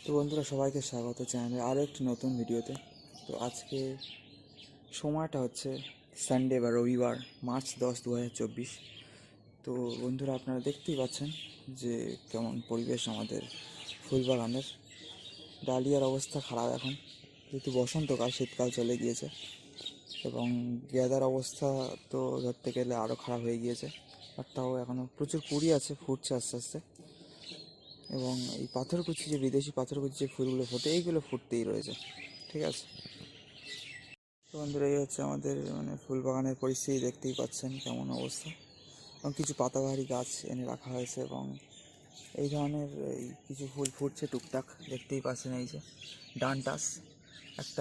তো বন্ধুরা, সবাইকে স্বাগত চ্যানেলে আরও একটি নতুন ভিডিওতে। তো আজকে সময়টা হচ্ছে সানডে বা রবিবার, মার্চ 10, 2024। তো বন্ধুরা, আপনারা দেখতেই পাচ্ছেন যে কেমন পরিবেশ আমাদের ফুলবাগানের। ডালিয়ার অবস্থা খারাপ এখন, যেহেতু বসন্তকাল, শীতকাল চলে গিয়েছে, এবং গেঁদার অবস্থা তো ধরতে গেলে আরও খারাপ হয়ে গিয়েছে। আর তাও এখনও প্রচুর কুড়ি আছে, ফুটছে আস্তে আস্তে। এবং এই পাথরকুচি, যে বিদেশি পাথরকুচি যে ফুলগুলো ফোটে, এইগুলো ফুটতেই রয়েছে। ঠিক আছে, তো বন্ধুরা, এই হচ্ছে আমাদের ফুল বাগানের পরিস্থিতি। দেখতেই পাচ্ছেন কেমন অবস্থা। এবং কিছু পাতাবাহারি গাছ এনে রাখা হয়েছে, এবং এই ধরনের এই কিছু ফুল ফুটছে টুকটাক। দেখতেই পাচ্ছেন এই যে ডান্টাস,